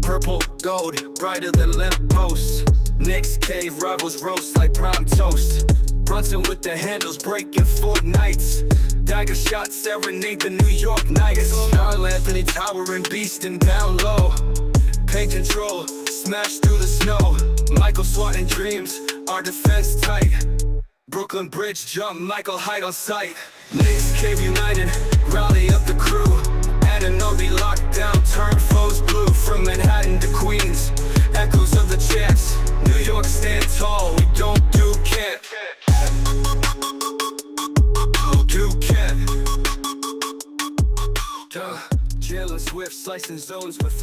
Purple gold, brighter than lampposts. Knicks cave rivals roast like prime toast. Brunson with the handles breaking Fortnites. Dagger shots serenade the New York Knights. Carl Anthony towering beast and down low. Pain control, smash through the snow. Michael swatting dreams, our defense tight. Brooklyn Bridge jump, Michael Hyde on sight. Knicks cave united, rally up the crew. Ananobi lockdown, turn foes blue. From Manhattan to Queens, echoes of the champs. New York stand tall, we don't do can't.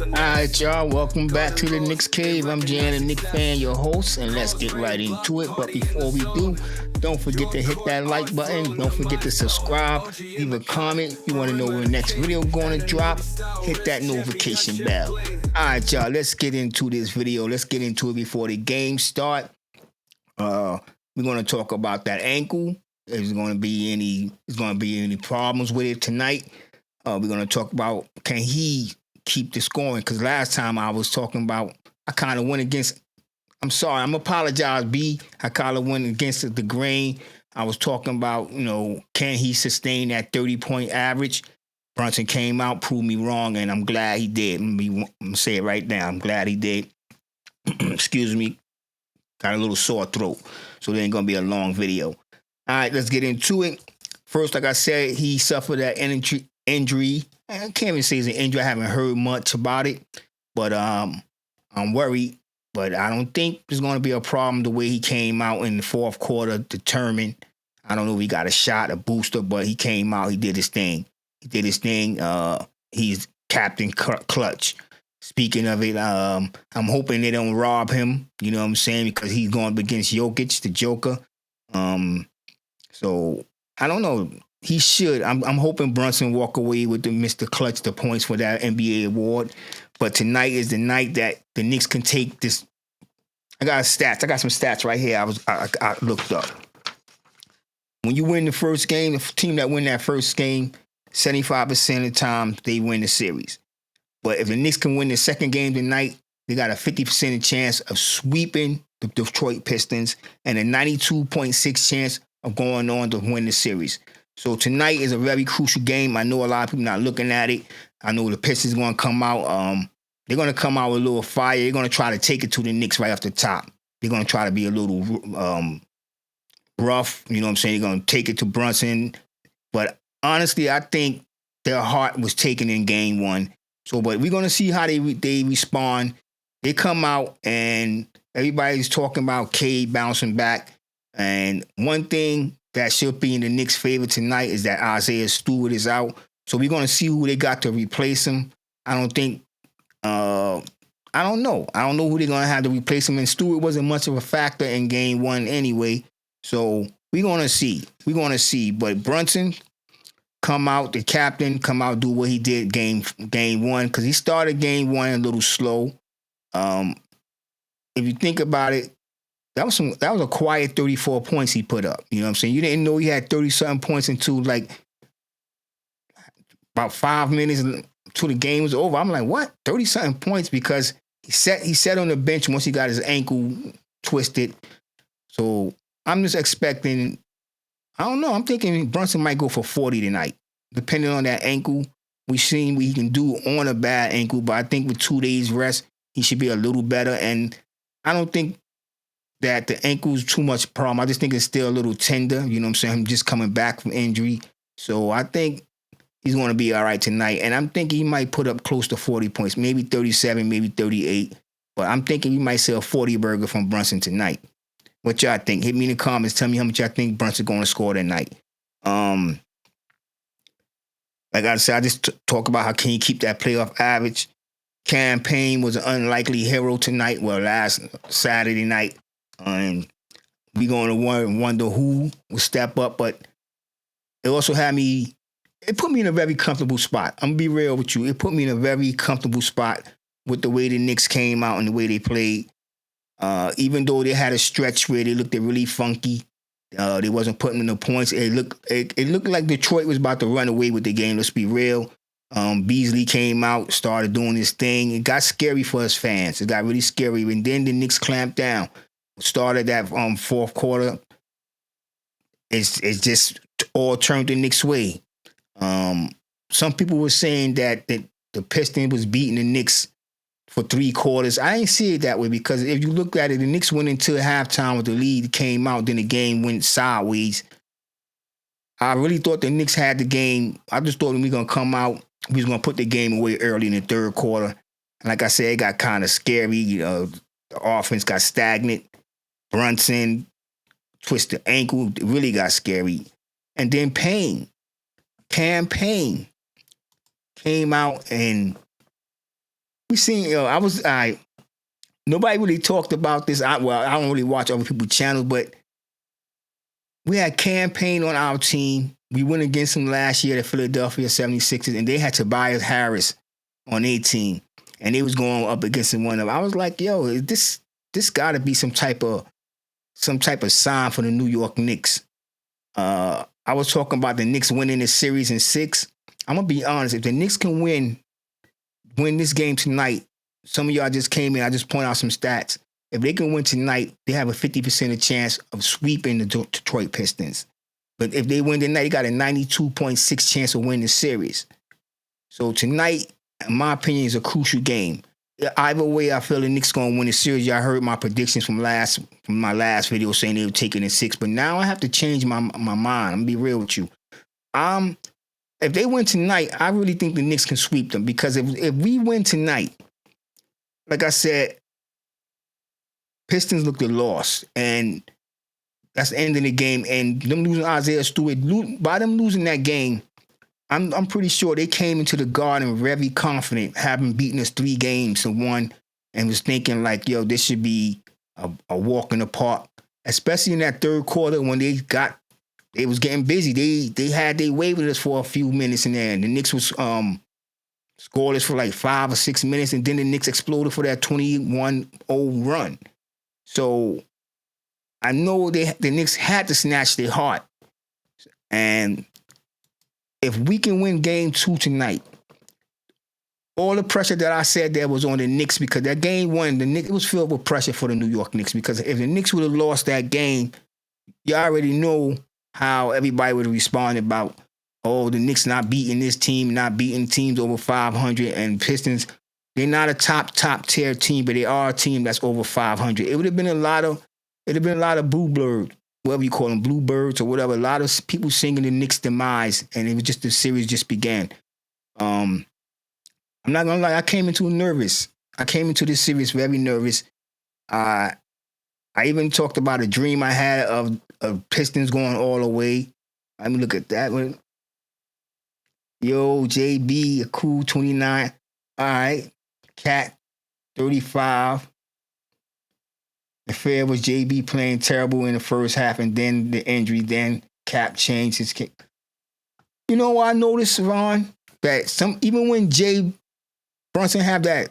Alright, y'all, welcome back to the Knicks Cave. I'm Jan, a Knicks fan, your host, and let's get right into it. But before we do, don't forget to hit that like button. Don't forget to subscribe, leave a comment. If you want to know when the next video going to drop, hit that notification bell. Alright, y'all, let's get into this video. Let's get into it before the game start. We're going to talk about that ankle. There's going to be any problems with it tonight. We're going to talk about, can he keep the scoring? Because last time I was talking about, I kind of went against, I'm sorry, I'm apologize, B. I kind of went against the grain. I was talking about, can he sustain that 30-point average? Brunson came out, proved me wrong, and I'm glad he did. I'm going to say it right now. I'm glad he did. Excuse me. Got a little sore throat, so there ain't going to be a long video. All right, let's get into it. First, like I said, he suffered that injury. I can't even say it's an injury. I haven't heard much about it, but I'm worried. But I don't think there's going to be a problem the way he came out in the fourth quarter, determined. I don't know if he got a shot, a booster, but he came out. He did his thing. He's Captain Clutch. Speaking of it, I'm hoping they don't rob him. You know what I'm saying? Because he's going against Jokic, the Joker. So I don't know. He should. I'm hoping Brunson walk away with the Mr. Clutch, the points for that NBA award. But tonight is the night that the Knicks can take this. I got stats. I got some stats right here. I looked up. When you win the first game, the team that win that first game, 75% of the time they win the series. But if the Knicks can win the second game tonight, they got a 50% chance of sweeping the Detroit Pistons and a 92.6% chance of going on to win the series. So tonight is a very crucial game. I know a lot of people not looking at it. I know the Pistons going to come out. They're going to come out with a little fire. They're going to try to take it to the Knicks right off the top. They're going to try to be a little rough. You know what I'm saying? They're going to take it to Brunson. But honestly, I think their heart was taken in game one. So, but we're going to see how they respond. They come out and everybody's talking about Cade bouncing back. And one thing that should be in the Knicks' favor tonight is that Isaiah Stewart is out. So we're going to see who they got to replace him. I don't know. I don't know who they're going to have to replace him. And Stewart wasn't much of a factor in game one anyway. So we're going to see. But Brunson come out, the captain, come out, do what he did game one. Because he started game one a little slow. If you think about it, that was a quiet 34 points he put up. You know what I'm saying? You didn't know he had 30-something points until like about 5 minutes until the game was over. I'm like, what? 30-something points? Because he sat on the bench once he got his ankle twisted. So I'm just expecting, I don't know, I'm thinking Brunson might go for 40 tonight. Depending on that ankle. We've seen what he can do on a bad ankle, but I think with 2 days rest, he should be a little better. And I don't think that the ankle's too much problem. I just think it's still a little tender. You know what I'm saying? Him just coming back from injury. So I think he's going to be all right tonight. And I'm thinking he might put up close to 40 points, maybe 37, maybe 38. But I'm thinking we might sell 40 burger from Brunson tonight. What y'all think? Hit me in the comments. Tell me how much y'all think Brunson's going to score tonight. Like I said, I just talk about how can you keep that playoff average. Campaign was an unlikely hero tonight. Well, last Saturday night. And we're going to wonder who will step up. But it also it put me in a very comfortable spot. I'm going to be real with you. It put me in a very comfortable spot with the way the Knicks came out and the way they played. Even though they had a stretch where they looked really funky, They wasn't putting in the points. It looked like Detroit was about to run away with the game. Let's be real. Beasley came out, started doing his thing. It got scary for us fans. It got really scary. And then the Knicks clamped down. Started that fourth quarter. It's just all turned the Knicks' way. Some people were saying that the Pistons was beating the Knicks for 3 quarters. I didn't see it that way because if you look at it, the Knicks went into halftime with the lead, came out, then the game went sideways. I really thought the Knicks had the game. I just thought we were going to come out, we was going to put the game away early in the third quarter. And like I said, it got kind of scary. The offense got stagnant. Brunson twisted ankle. It really got scary. And then Cam Payne came out and we seen, nobody really talked about this. I don't really watch other people's channels, but we had Cam Payne on our team. We went against them last year, the Philadelphia 76ers, and they had Tobias Harris on their team. And they was going up against one of them. I was like, yo, this got to be some type of sign for the New York Knicks. I was talking about the Knicks winning this series in 6. I'm going to be honest. If the Knicks can win this game tonight, some of y'all just came in, I just point out some stats. If they can win tonight, they have a 50% chance of sweeping the Detroit Pistons. But if they win tonight, they got a 92.6 chance of winning the series. So tonight, in my opinion, is a crucial game. Either way, I feel the Knicks going to win the series. Y'all heard my predictions from my last video saying they were taking it in 6. But now I have to change my mind. I'm going to be real with you. If they win tonight, I really think the Knicks can sweep them. Because if we win tonight, like I said, Pistons look the loss. And that's the end of the game. And them losing Isaiah Stewart, by them losing that game, I'm pretty sure they came into the Garden very confident, having beaten us 3 games to 1, and was thinking like, yo, this should be a walk in the park. Especially in that third quarter when they was getting busy. They had their way with us for a few minutes in there. And the Knicks was scoreless for like 5 or 6 minutes, and then the Knicks exploded for that 21-0 run. So I know the Knicks had to snatch their heart. And if we can win game 2 tonight, all the pressure that I said there was on the Knicks, because that game 1, it was filled with pressure for the New York Knicks, because if the Knicks would have lost that game, you already know how everybody would have responded about, oh, the Knicks not beating this team, not beating teams over 500, and Pistons, they're not a top tier team, but they are a team that's over 500. It would have been a lot of bluebirds, whatever you call them, bluebirds or whatever. A lot of people singing the Knicks' demise, and it was just the series just began. I'm not gonna lie, I came into nervous. I came into this series very nervous. I even talked about a dream I had of Pistons going all the way. Let me look at that one. Yo, JB, a cool 29. All right. Cat, 35. The fair was JB playing terrible in the first half, and then the injury, then Cap changed his kick. You know what I noticed, Ron? That even when Jay Brunson have that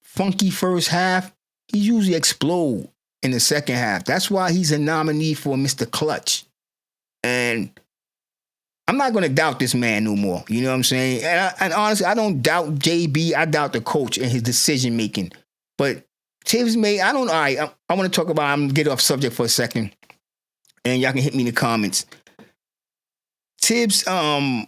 funky first half, he usually explode in the second half. That's why he's a nominee for Mr. Clutch. And I'm not going to doubt this man no more. You know what I'm saying? And honestly, I don't doubt JB. I doubt the coach and his decision making. But Tibbs made, I don't know. I want to talk about, I'm going to get off subject for a second. And y'all can hit me in the comments. Tibbs, I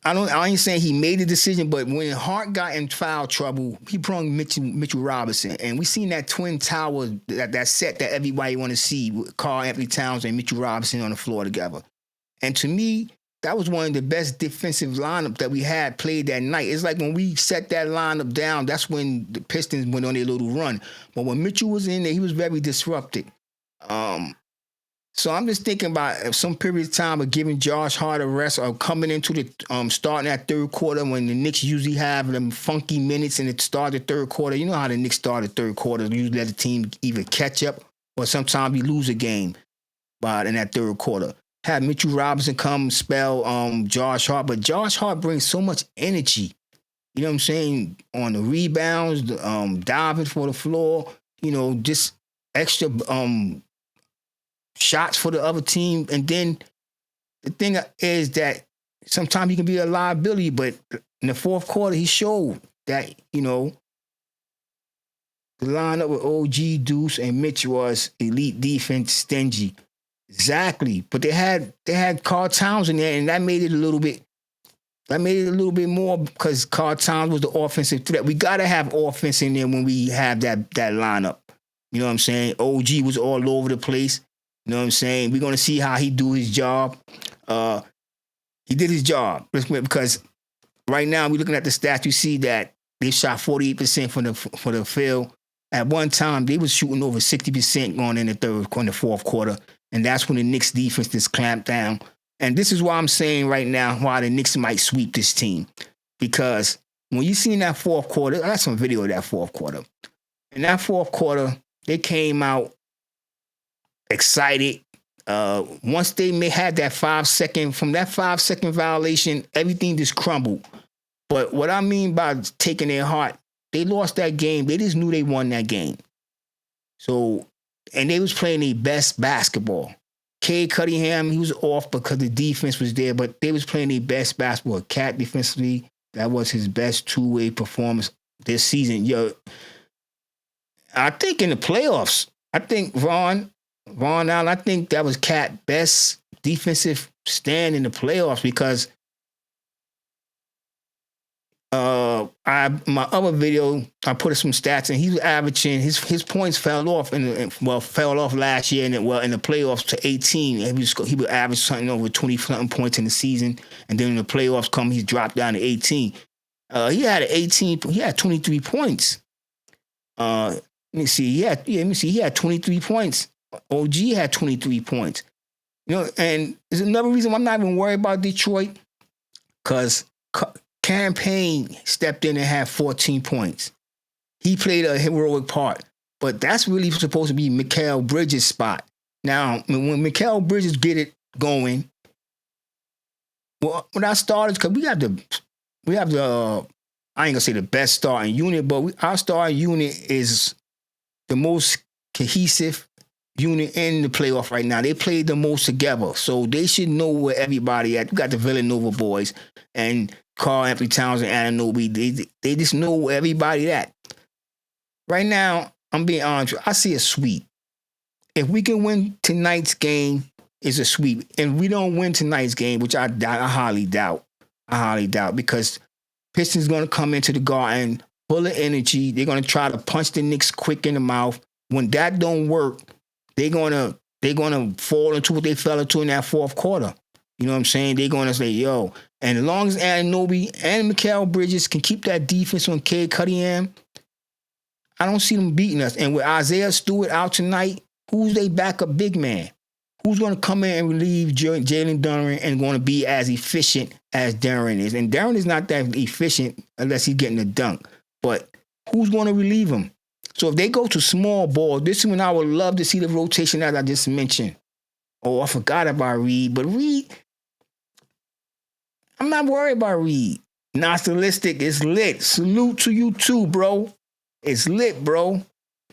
ain't saying he made a decision, but when Hart got in foul trouble, he brought Mitchell Robinson. And we seen that twin tower, that set that everybody want to see with Karl Anthony Towns and Mitchell Robinson on the floor together. And to me, that was one of the best defensive lineup that we had played that night. It's like when we set that lineup down, that's when the Pistons went on their little run. But when Mitchell was in there, he was very disruptive. So I'm just thinking about some period of time of giving Josh Hart a rest, or coming into the starting that third quarter when the Knicks usually have them funky minutes and it started third quarter. You know how the Knicks started third quarter. Usually let the team either catch up or sometimes we lose a game in that third quarter. Have Mitchell Robinson come spell Josh Hart, but Josh Hart brings so much energy. You know what I'm saying? On the rebounds, diving for the floor, just extra shots for the other team. And then the thing is that sometimes he can be a liability, but in the fourth quarter, he showed that, you know, the lineup with OG, Deuce, and Mitch was elite defense, stingy. Exactly. But they had Karl Towns in there, and that made it a little bit more because Karl Towns was the offensive threat. We gotta have offense in there when we have that lineup. You know what I'm saying? OG was all over the place. You know what I'm saying? We're gonna see how he do his job. He did his job because right now we're looking at the stats. You see that they shot 48% for the field. At one time, they was shooting over 60% going in the fourth quarter, and that's when the Knicks defense just clamped down. And this is why I'm saying right now why the Knicks might sweep this team, because when you see in that fourth quarter, I got some video of that fourth quarter. In that fourth quarter, they came out excited. Once they had that 5 second, from that 5 second violation, everything just crumbled. But what I mean by taking their heart, they lost that game. They just knew they won that game. So, and they was playing their best basketball. Cade Cunningham, he was off because the defense was there, but they was playing their best basketball. Cat defensively, that was his best two-way performance this season. Yo, I think in the playoffs, I think Ron Allen, I think that was Cat's best defensive stand in the playoffs because my other video, I put some stats and he was averaging, his points fell off fell off last year in the playoffs to 18. He would average something over 20-something points in the season, and then in the playoffs he dropped down to 18. He had 23 points. Let me see. He had 23 points. OG had 23 points. You know, and there's another reason why I'm not even worried about Detroit, because Campaign stepped in and had 14 points. He played a heroic part, but that's really supposed to be Mikal Bridges' spot. Now, when Mikal Bridges get it going, well, when I started, because we have the I ain't gonna say the best starting unit, but our starting unit is the most cohesive unit in the playoff right now. They played the most together, so they should know where everybody at. We got the Villanova boys and Karl Anthony Towns and Anunoby. They just know where everybody at. Right now, I'm being honest, I see a sweep. If we can win tonight's game, it's a sweep. And we don't win tonight's game, which I highly doubt. Because Pistons going to come into the Garden full of energy. They're going to try to punch the Knicks quick in the mouth. When that don't work, they're gonna fall into what they fell into in that fourth quarter. You know what I'm saying? They're gonna say, yo. And as long as Anunoby and Mikal Bridges can keep that defense on Cade Cunningham, I don't see them beating us. And with Isaiah Stewart out tonight, who's their backup big man? Who's going to come in and relieve Jalen Duren and going to be as efficient as Duren is? And Duren is not that efficient unless he's getting a dunk. But who's going to relieve him? So if they go to small ball, this is when I would love to see the rotation that I just mentioned. Oh, I forgot about Reed. But Reed, I'm not worried about Reed. Nostalistic is lit. Salute to you too, bro. It's lit, bro.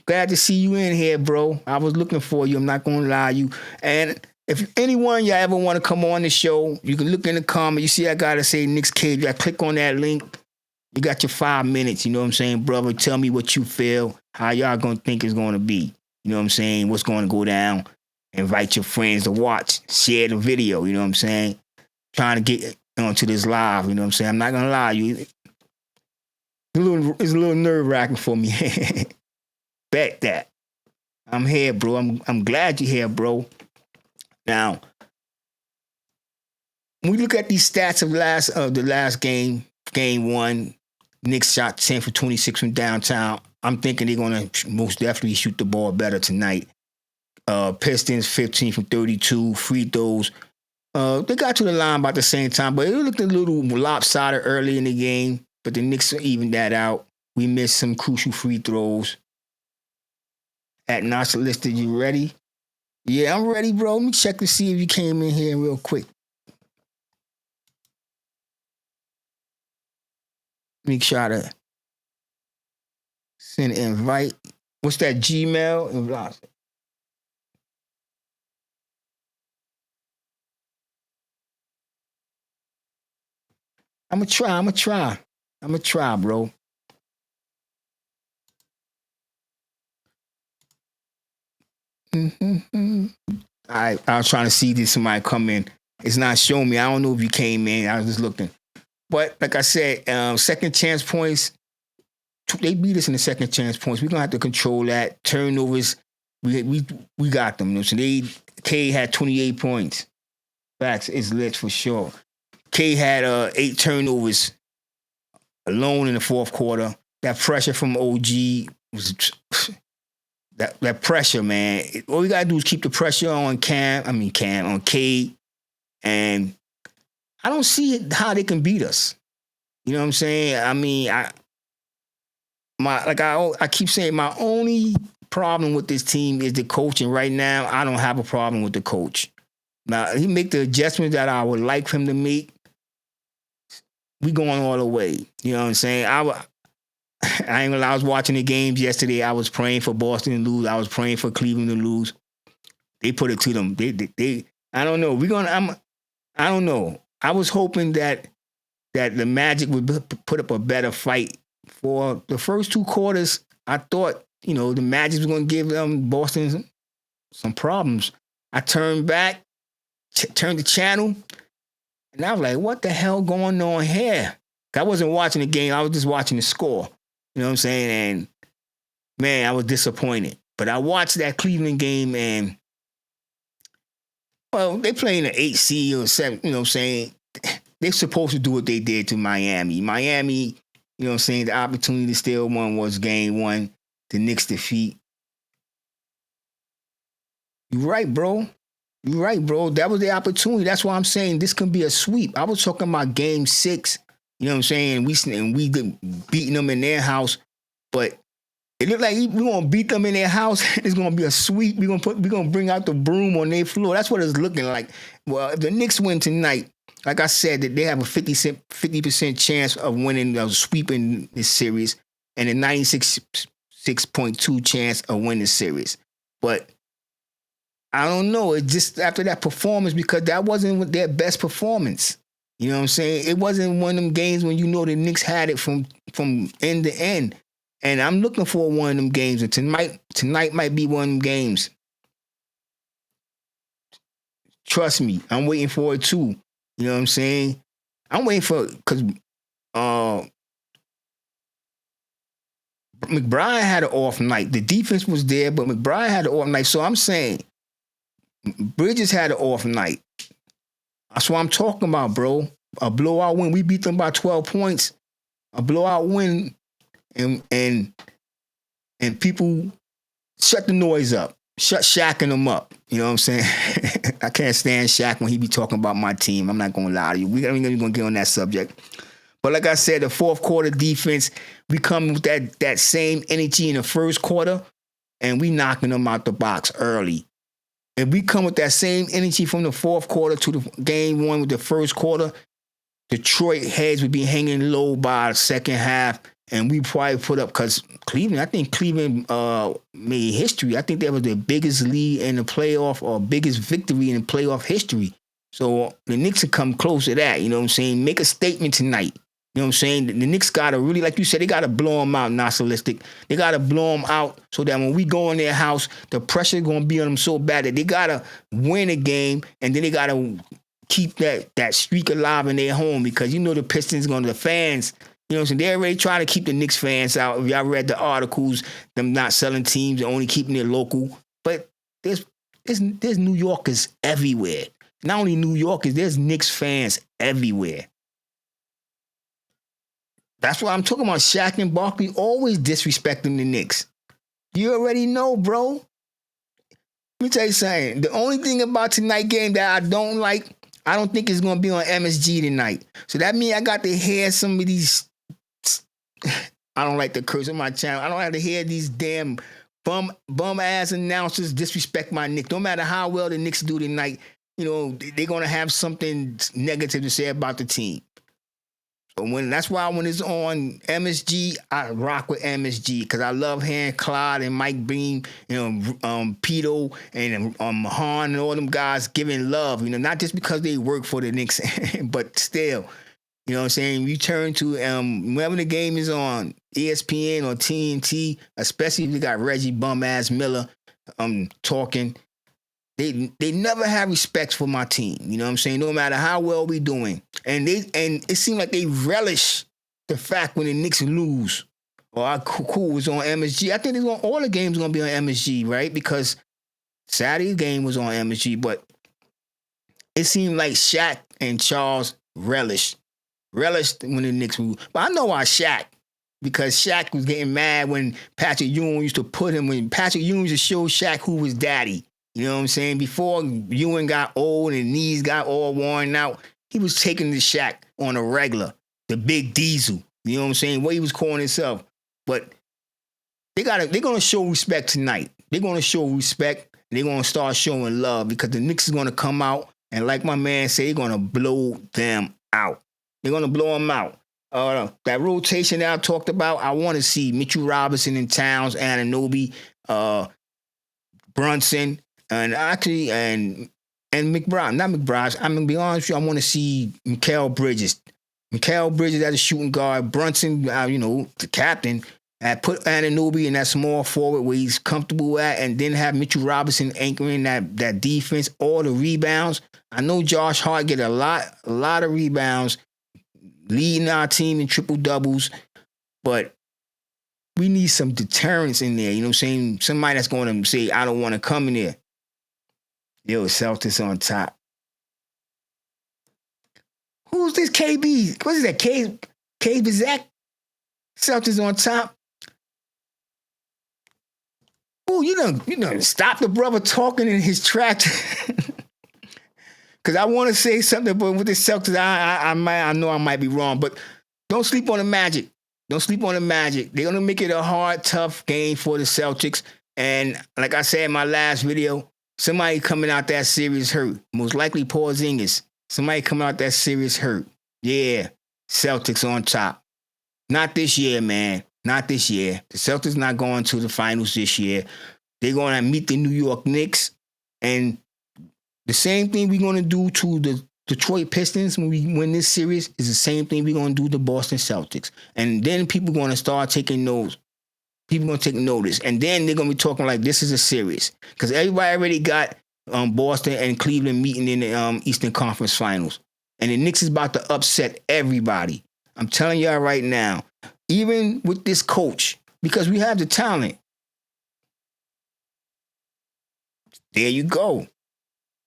Glad to see you in here, bro. I was looking for you. I'm not going to lie to you. And if anyone y'all ever want to come on the show, you can look in the comment. You see I got to say Knicks Cave. You got to click on that link. You got your 5 minutes. You know what I'm saying, brother? Tell me what you feel, how y'all going to think it's going to be. You know what I'm saying? What's going to go down. Invite your friends to watch. Share the video. You know what I'm saying? Trying to get onto this live. You know what I'm saying? I'm not going to lie to you. It's a little nerve-wracking for me. Bet that. I'm here, bro. I'm glad you're here, bro. Now, when we look at these stats of the last game, game 1, Knicks shot 10 for 26 from downtown. I'm thinking they're going to most definitely shoot the ball better tonight. Pistons 15 from 32, free throws. They got to the line about the same time, but it looked a little lopsided early in the game, but the Knicks evened that out. We missed some crucial free throws. At Nostalistic, you ready? Yeah, I'm ready, bro. Let me check to see if you came in here real quick. Make sure to send an invite. What's that, Gmail? I'm gonna try, bro. I was trying to see this somebody come in. It's not showing me. I don't know if you came in. I was just looking. But like I said, second chance points. They beat us in the second chance points. We're gonna have to control that. Turnovers, we got them. So K had 28 points. Facts is lit for sure. K had 8 turnovers alone in the fourth quarter. That pressure from OG was that pressure, man. All we gotta do is keep the pressure on on K, and I don't see how they can beat us. You know what I'm saying? I mean, I keep saying, my only problem with this team is the coaching. Right now, I don't have a problem with the coach. Now, he make the adjustments that I would like for him to make. We going all the way. You know what I'm saying? I ain't gonna lie, I was watching the games yesterday. I was praying for Boston to lose. I was praying for Cleveland to lose. They put it to them. They I don't know. I don't know. I was hoping that the Magic would put up a better fight. For the first 2 quarters, I thought, the Magic was going to give Boston some problems. I turned back, turned the channel, and I was like, what the hell going on here? I wasn't watching the game. I was just watching the score. You know what I'm saying? And, man, I was disappointed. But I watched that Cleveland game, and, well, they playing an 8 seed or 7, you know what I'm saying? They're supposed to do what they did to Miami. Miami, you know what I'm saying, the opportunity to steal one was game 1, the Knicks defeat. You're right, bro. That was the opportunity. That's why I'm saying this can be a sweep. I was talking about game 6. You know what I'm saying? We beating them in their house, but it looked like we're gonna beat them in their house. It's gonna be a sweep. We're gonna bring out the broom on their floor. That's what it's looking like. Well, if the Knicks win tonight, like I said, that they have a 50% chance of winning, sweeping this series, and a 96.2 chance of winning the series. But I don't know. It's just after that performance, because that wasn't their best performance. You know what I'm saying? It wasn't one of them games when the Knicks had it from end to end. And I'm looking for one of them games. And tonight might be one of them games. Trust me, I'm waiting for it too. You know what I'm saying? I'm waiting for it because McBride had an off night. The defense was there, but McBride had an off night. So I'm saying Bridges had an off night. That's what I'm talking about, bro. A blowout win. We beat them by 12 points. A blowout win, and people shut the noise up. Shut Shaq and them up. You know what I'm saying? I can't stand Shaq when he be talking about my team. I'm not going to lie to you. We're going to get on that subject. But like I said, the fourth quarter defense, we come with that same energy in the first quarter, and we knocking them out the box early. If we come with that same energy from the fourth quarter to the game 1 with the first quarter, Detroit heads would be hanging low by the second half, and we probably put up, because I think Cleveland made history. I think that was the biggest lead in the playoff, or biggest victory in the playoff history. So the Knicks would come close to that, you know what I'm saying? Make a statement tonight. You know what I'm saying? The Knicks got to really, like you said, they got to blow them out, nationalistic. They got to blow them out so that when we go in their house, the pressure is going to be on them so bad that they got to win a game, and then they got to keep that streak alive in their home, because the Pistons the fans, you know what I'm saying? They're already trying to keep the Knicks fans out. If y'all read the articles, them not selling teams and only keeping it local. But there's New Yorkers everywhere. Not only New Yorkers, there's Knicks fans everywhere. That's why I'm talking about. Shaq and Barkley always disrespecting the Knicks. You already know, bro. Let me tell you something. The only thing about tonight's game that I don't like, I don't think it's going to be on MSG tonight. So that means I got to hear some of these, I don't like to curse on my channel. I don't have to hear these damn bum-ass announcers disrespect my Knicks. No matter how well the Knicks do tonight, they're going to have something negative to say about the team. That's why when it's on MSG, I rock with MSG, because I love hearing Clyde and Mike Beam, Pito and Mahan and all them guys giving love, not just because they work for the Knicks, but still, You know what I'm saying? You turn to whenever the game is on ESPN or TNT, especially if you got Reggie bum ass Miller talking. They never have respect for my team. You know what I'm saying? No matter how well we doing. And it seemed like they relish the fact when the Knicks lose. Or our cool was on MSG. I think all the games are gonna be on MSG, right? Because Saturday's game was on MSG, but it seemed like Shaq and Charles relished when the Knicks lose. But I know why Shaq. Because Shaq was getting mad when Patrick Ewing used to put him, when Patrick Ewing used to show Shaq who was daddy. You know what I'm saying? Before Ewing got old and knees got all worn out, he was taking the Shaq on a regular, the big diesel. You know what I'm saying? What he was calling himself. But they're gonna show respect tonight. They're gonna show respect. And they're gonna start showing love because the Knicks is gonna come out and, like my man said, they're gonna blow them out. They're gonna blow them out. That rotation that I talked about, I want to see Mitchell Robinson and Towns, Anunoby, Brunson. And actually, and McBride, not McBride. I'm going to be honest with you, I want to see Mikal Bridges. Mikal Bridges as a shooting guard. Brunson, the captain. And put Anunoby in that small forward where he's comfortable at, and then have Mitchell Robinson anchoring that defense, all the rebounds. I know Josh Hart get a lot of rebounds, leading our team in triple doubles, but we need some deterrence in there. You know what I'm saying? Somebody that's going to say, I don't want to come in there. Yo, Celtics on top. Who's this KB? What is that? K Bizak? Celtics on top. Oh, you done stop the brother talking in his tracks. Because I want to say something, but with the Celtics, I know I might be wrong. But don't sleep on the Magic. Don't sleep on the Magic. They're going to make it a hard, tough game for the Celtics. And like I said in my last video, somebody coming out that series hurt. Most likely Porzingis. Somebody coming out that series hurt. Yeah, Celtics on top. Not this year, man. Not this year. The Celtics not going to the finals this year. They're going to meet the New York Knicks. And the same thing we're going to do to the Detroit Pistons when we win this series is the same thing we're going to do to the Boston Celtics. And then people are going to start taking notes. People going to take notice. And then they're going to be talking like this is a series. Because everybody already got Boston and Cleveland meeting in the Eastern Conference Finals. And the Knicks is about to upset everybody. I'm telling y'all right now. Even with this coach, because we have the talent. There you go.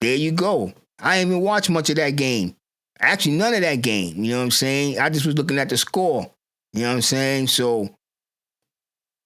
There you go. I didn't even watch much of that game. Actually, none of that game. You know what I'm saying? I just was looking at the score. You know what I'm saying? So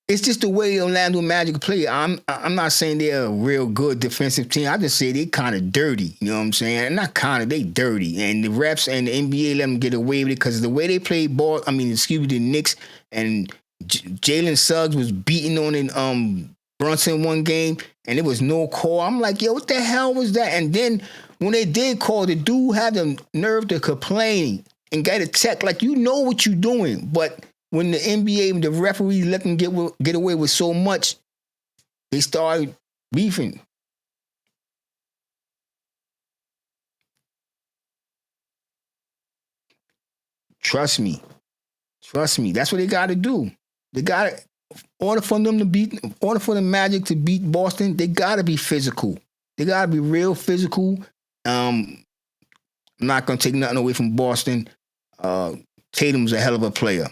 it's just the way Orlando Magic play. I'm not saying they're a real good defensive team. I just say they kind of dirty. You know what I'm saying? And not kind of, they dirty. And the refs and the NBA let them get away with it because the way they play ball, the Knicks and Jalen Suggs was beating on in Brunson one game and there was no call. I'm like, yo, what the hell was that? And then when they did call, the dude had the nerve to complain and get a check. Like, you know what you're doing. But when the NBA, the referees let them get away with so much, they started beefing. Trust me. That's what they got to do. They got to, in order for the Magic to beat Boston, they got to be physical. They got to be real physical. I'm not going to take nothing away from Boston. Tatum's a hell of a player.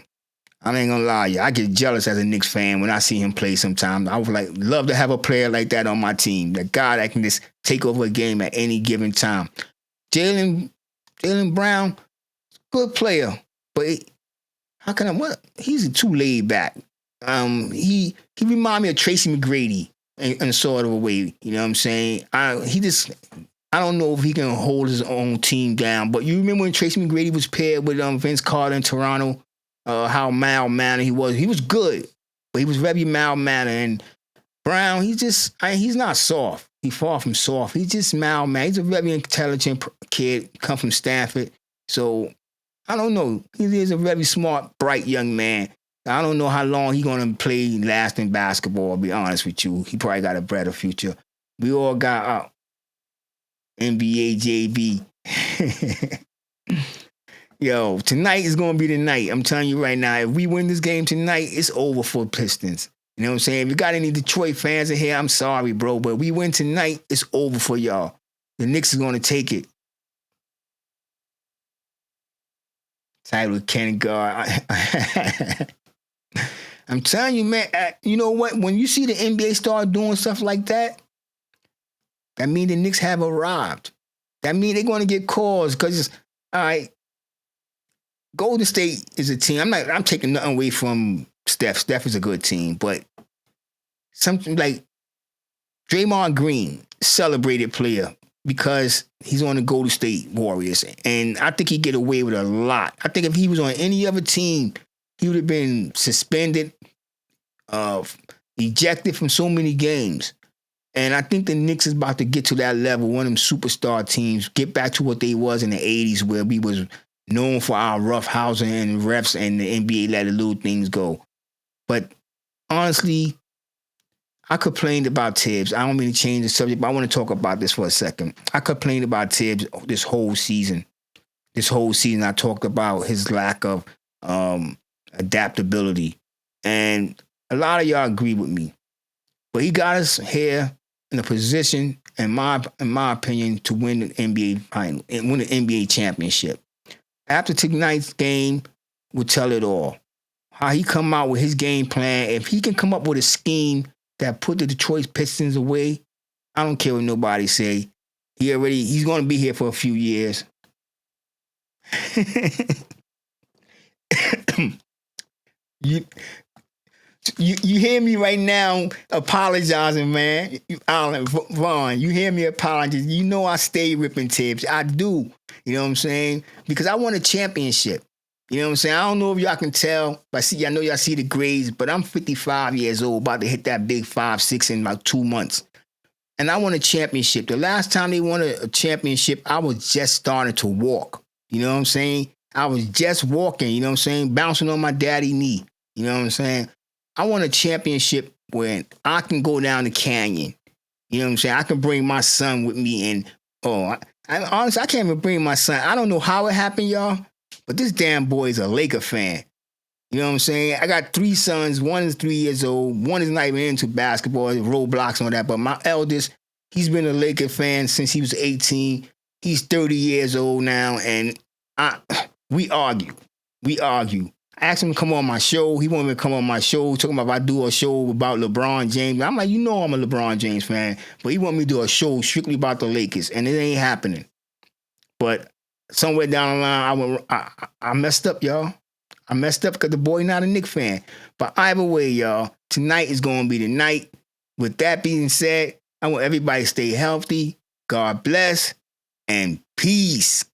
I ain't gonna lie, I get jealous as a Knicks fan when I see him play sometimes. I would love to have a player like that on my team. That guy that can just take over a game at any given time. Jaylen Brown, good player, but he's too laid back. He remind me of Tracy McGrady in sort of a way. You know what I'm saying? I don't know if he can hold his own team down. But you remember when Tracy McGrady was paired with Vince Carter in Toronto? How mild-mannered he was. He was good, but he was very mild-mannered. And Brown, he's not soft. He's far from soft. He's just mild-mannered. He's a very intelligent kid, come from Stanford. So, I don't know. He is a very smart, bright young man. I don't know how long he's going to play lasting basketball, to be honest with you. He probably got a brighter future. We all got NBA, JV. Yo, tonight is going to be the night. I'm telling you right now, if we win this game tonight, it's over for Pistons. You know what I'm saying? If you got any Detroit fans in here, I'm sorry, bro. But if we win tonight, it's over for y'all. The Knicks is going to take it. Title Ken Guard. I'm telling you, man, you know what? When you see the NBA start doing stuff like that, that means the Knicks have arrived. That means they're going to get calls because, all right, Golden State is a team. I'm taking nothing away from Steph. Steph is a good team, but something like Draymond Green, celebrated player because he's on the Golden State Warriors. And I think he'd get away with a lot. I think if he was on any other team, he would have been suspended, ejected from so many games. And I think the Knicks is about to get to that level, one of them superstar teams, get back to what they was in the 80s where we was known for our roughhousing and refs and the NBA let the little things go. But honestly, I complained about Tibbs. I don't mean to change the subject, but I want to talk about this for a second. I complained about Tibbs this whole season. This whole season, I talked about his lack of adaptability. And a lot of y'all agree with me. But he got us here in a position, in my opinion, to win the NBA final and win the NBA championship. After tonight's game, will tell it all. How he come out with his game plan. If he can come up with a scheme that put the Detroit Pistons away, I don't care what nobody say. He's going to be here for a few years. You hear me right now apologizing, man. Vaughn, you hear me apologizing. You know I stay ripping Tibbs. I do. You know what I'm saying? Because I want a championship. You know what I'm saying? I don't know if y'all can tell, but I know y'all see the grades, but I'm 55 years old, about to hit that big 5'6" in about 2 months. And I want a championship. The last time they won a championship, I was just starting to walk. You know what I'm saying? I was just walking, you know what I'm saying? Bouncing on my daddy's knee. You know what I'm saying? I want a championship where I can go down the canyon. You know what I'm saying? I can bring my son with me and, honestly, I can't even bring my son. I don't know how it happened, y'all. But this damn boy is a Laker fan. You know what I'm saying? I got 3 sons. One is 3 years old. One is not even into basketball, Roblox and all that. But my eldest, he's been a Laker fan since he was 18. He's 30 years old now. And we argue. I asked him to come on my show. He wanted me to come on my show, talking about if I do a show about LeBron James. I'm like, you know I'm a LeBron James fan. But he wanted me to do a show strictly about the Lakers. And it ain't happening. But somewhere down the line, I messed up, y'all. I messed up because the boy not a Knicks fan. But either way, y'all, tonight is going to be the night. With that being said, I want everybody to stay healthy. God bless and peace.